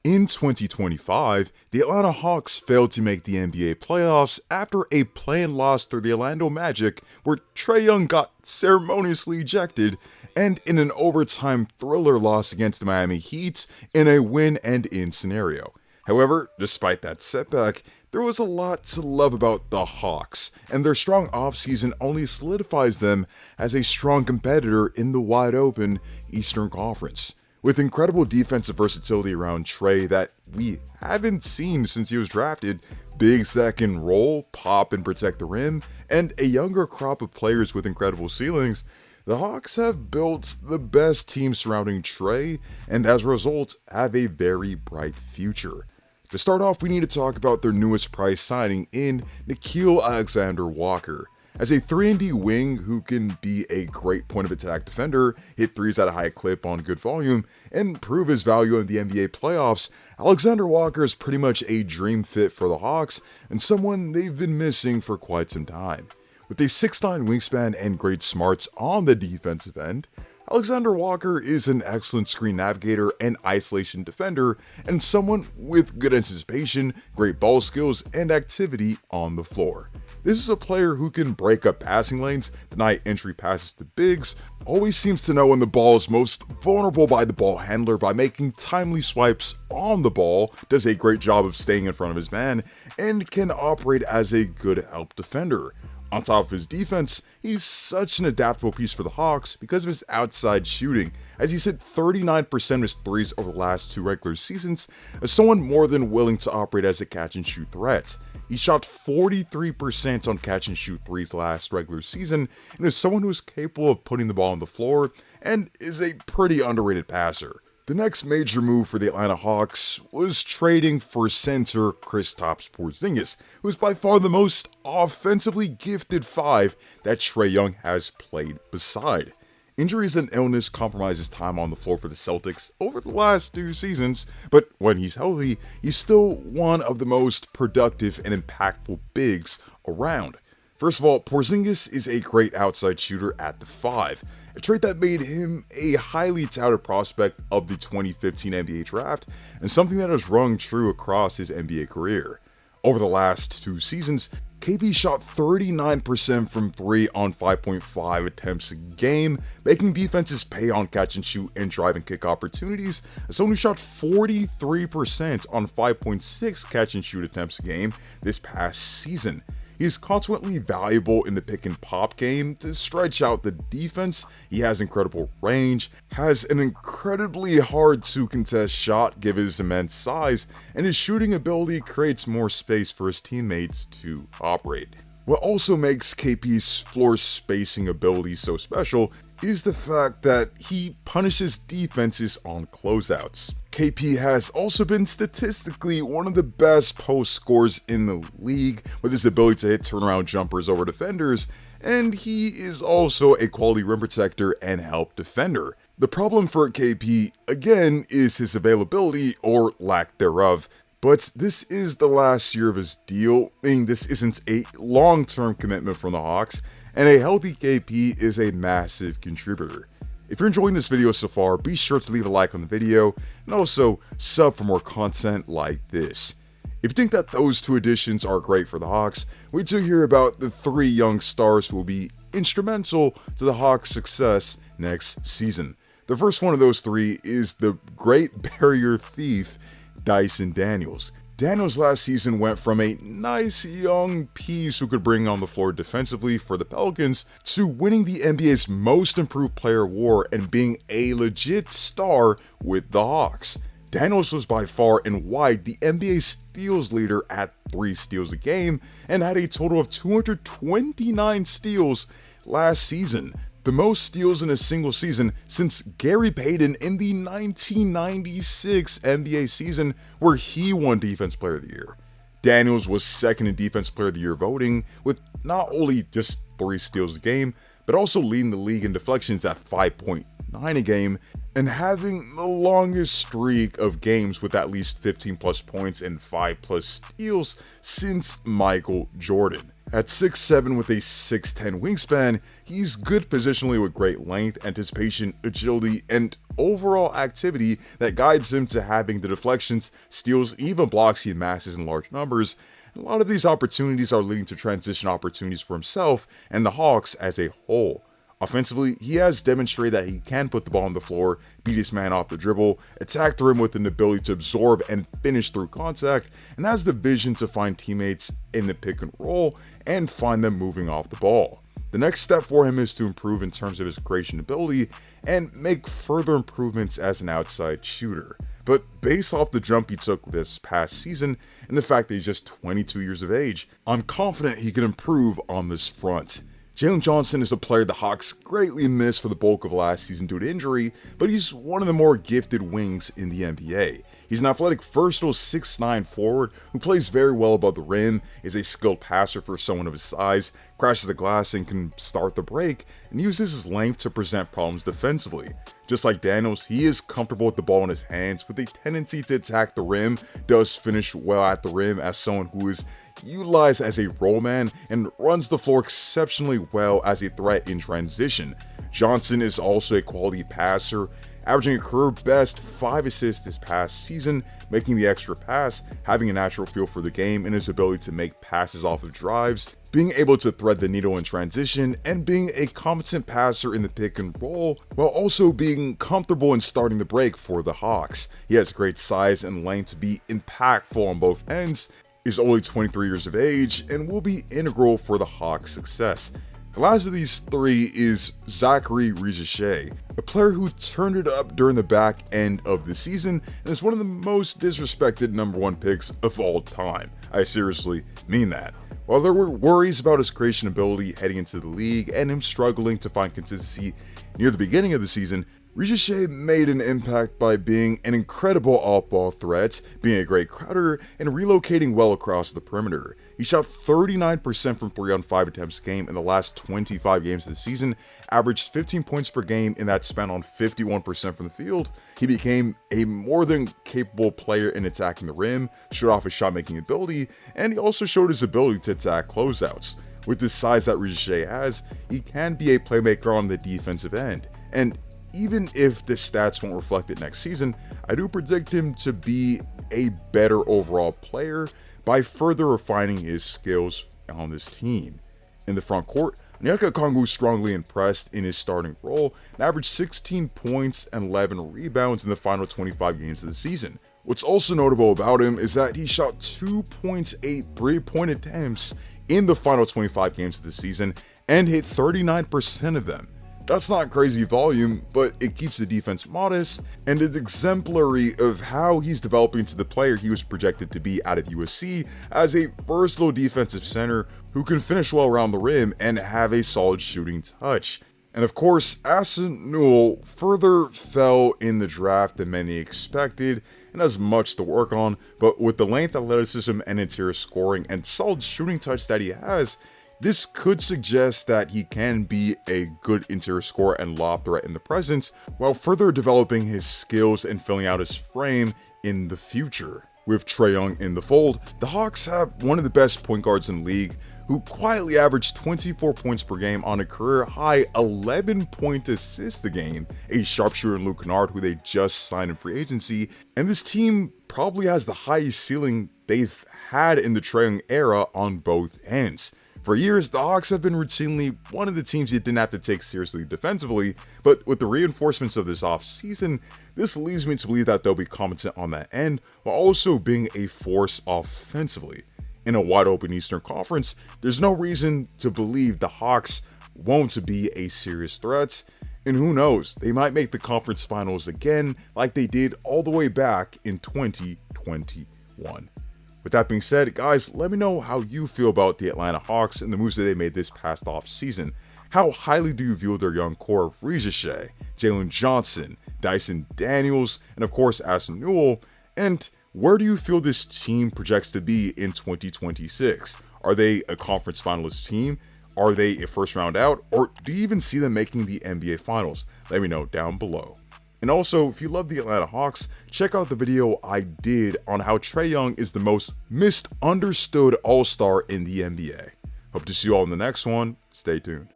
In 2025, the Atlanta Hawks failed to make the NBA playoffs after a planned loss to the Orlando Magic, where Trae Young got ceremoniously ejected, and in an overtime thriller loss against the Miami Heat in a win-and-in scenario. However, despite that setback, there was a lot to love about the Hawks, and their strong offseason only solidifies them as a strong competitor in the wide-open Eastern Conference. With incredible defensive versatility around Trae that we haven't seen since he was drafted, bigs that can roll, pop, and protect the rim, and a younger crop of players with incredible ceilings, the Hawks have built the best team surrounding Trae, and as a result, have a very bright future. To start off, we need to talk about their newest prize signing in Nickeil Alexander-Walker. As a 3-and-D wing who can be a great point of attack defender, hit threes at a high clip on good volume, and prove his value in the NBA playoffs, Alexander Walker is pretty much a dream fit for the Hawks and someone they've been missing for quite some time. With a 6'9" wingspan and great smarts on the defensive end, Alexander Walker is an excellent screen navigator and isolation defender, and someone with good anticipation, great ball skills, and activity on the floor. This is a player who can break up passing lanes, deny entry passes to bigs, always seems to know when the ball is most vulnerable by the ball handler by making timely swipes on the ball, does a great job of staying in front of his man, and can operate as a good help defender. On top of his defense, he's such an adaptable piece for the Hawks because of his outside shooting, as he's hit 39% of his threes over the last 2 regular seasons, as someone more than willing to operate as a catch-and-shoot threat. He shot 43% on catch-and-shoot threes last regular season, and is someone who is capable of putting the ball on the floor, and is a pretty underrated passer. The next major move for the Atlanta Hawks was trading for center Kristaps Porzingis, who is by far the most offensively gifted 5 that Trae Young has played beside. Injuries and illness compromise his time on the floor for the Celtics over the last 2 seasons, but when he's healthy, he's still one of the most productive and impactful bigs around. First of all, Porzingis is a great outside shooter at the 5, a trait that made him a highly touted prospect of the 2015 NBA draft, and something that has rung true across his NBA career. Over the last 2 seasons, KP shot 39% from 3 on 5.5 attempts a game, making defenses pay on catch and shoot and drive and kick opportunities, as someone who shot 43% on 5.6 catch and shoot attempts a game this past season. He's consequently valuable in the pick and pop game to stretch out the defense. He has incredible range, has an incredibly hard to contest shot given his immense size, and his shooting ability creates more space for his teammates to operate. What also makes KP's floor spacing ability so special is the fact that he punishes defenses on closeouts. KP has also been statistically one of the best post scorers in the league with his ability to hit turnaround jumpers over defenders, and he is also a quality rim protector and help defender. The problem for KP, again, is his availability or lack thereof. But this is the last year of his deal, meaning this isn't a long-term commitment from the Hawks, and a healthy KP is a massive contributor. If you're enjoying this video so far, be sure to leave a like on the video, and also sub for more content like this. If you think that those 2 additions are great for the Hawks, wait to hear about the 3 young stars who will be instrumental to the Hawks' success next season. The first one of those 3 is the Great Barrier Thief, Dyson Daniels. Daniels last season went from a nice young piece who could bring on the floor defensively for the Pelicans to winning the NBA's Most Improved Player award and being a legit star with the Hawks. Daniels was by far and wide the NBA steals leader at 3 steals a game and had a total of 229 steals last season, the most steals in a single season since Gary Payton in the 1996 NBA season, where he won Defense Player of the Year. Daniels was second in Defense Player of the Year voting, with not only just 3 steals a game, but also leading the league in deflections at 5.9 a game, and having the longest streak of games with at least 15 plus points and 5 plus steals since Michael Jordan. At 6'7" with a 6'10" wingspan, he's good positionally with great length, anticipation, agility, and overall activity that guides him to having the deflections, steals, and even blocks he amasses in large numbers. A lot of these opportunities are leading to transition opportunities for himself and the Hawks as a whole. Offensively, he has demonstrated that he can put the ball on the floor, beat his man off the dribble, attack the rim with an ability to absorb and finish through contact, and has the vision to find teammates in the pick and roll and find them moving off the ball. The next step for him is to improve in terms of his creation ability and make further improvements as an outside shooter. But based off the jump he took this past season and the fact that he's just 22 years of age, I'm confident he can improve on this front. Jalen Johnson is a player the Hawks greatly missed for the bulk of last season due to injury, but he's one of the more gifted wings in the NBA. He's an athletic, versatile 6'9" forward who plays very well above the rim, is a skilled passer for someone of his size, crashes the glass and can start the break, and uses his length to present problems defensively. Just like Daniels, he is comfortable with the ball in his hands with a tendency to attack the rim, does finish well at the rim as someone who is utilized as a roll man, and runs the floor exceptionally well as a threat in transition. Johnson is also a quality passer, averaging a career best 5 assists this past season, making the extra pass, having a natural feel for the game and his ability to make passes off of drives, being able to thread the needle in transition, and being a competent passer in the pick and roll, while also being comfortable in starting the break for the Hawks. He has great size and length to be impactful on both ends, is only 23 years of age, and will be integral for the Hawks' success. The last of these three is Zaccharie Risacher, a player who turned it up during the back end of the season and is one of the most disrespected number 1 picks of all time. I seriously mean that. While there were worries about his creation ability heading into the league and him struggling to find consistency near the beginning of the season, Risacher made an impact by being an incredible off-ball threat, being a great cutter, and relocating well across the perimeter. He shot 39% from 3-on-5 attempts a game in the last 25 games of the season, averaged 15 points per game in that span on 51% from the field. He became a more than capable player in attacking the rim, showed off his shot-making ability, and he also showed his ability to attack closeouts. With the size that Risacher has, he can be a playmaker on the defensive end, and even if the stats won't reflect it next season, I do predict him to be a better overall player by further refining his skills on this team. In the front court, Nickeil strongly impressed in his starting role and averaged 16 points and 11 rebounds in the final 25 games of the season. What's also notable about him is that he shot 2.8 3-point attempts in the final 25 games of the season and hit 39% of them. That's not crazy volume, but it keeps the defense modest and is exemplary of how he's developing to the player he was projected to be out of USC as a versatile defensive center who can finish well around the rim and have a solid shooting touch. And of course, Nickeil further fell in the draft than many expected and has much to work on, but with the length, athleticism, and interior scoring and solid shooting touch that he has, this could suggest that he can be a good interior scorer and lob threat in the present, while further developing his skills and filling out his frame in the future. With Trae Young in the fold, the Hawks have one of the best point guards in the league, who quietly averaged 24 points per game on a career-high 11-point assist a game, a sharpshooter in Luke Kennard who they just signed in free agency, and this team probably has the highest ceiling they've had in the Trae Young era on both ends. For years, the Hawks have been routinely one of the teams you didn't have to take seriously defensively, but with the reinforcements of this offseason, this leads me to believe that they'll be competent on that end, while also being a force offensively. In a wide open Eastern Conference, there's no reason to believe the Hawks won't be a serious threat, and who knows, they might make the conference finals again like they did all the way back in 2021. With that being said, guys, let me know how you feel about the Atlanta Hawks and the moves that they made this past offseason. How highly do you view their young core of Risacher, Jalen Johnson, Dyson Daniels, and of course Nickeil? And where do you feel this team projects to be in 2026? Are they a conference finalist team? Are they a first round out? Or do you even see them making the NBA Finals? Let me know down below. And also, if you love the Atlanta Hawks, check out the video I did on how Trae Young is the most misunderstood all-star in the NBA. Hope to see you all in the next one. Stay tuned.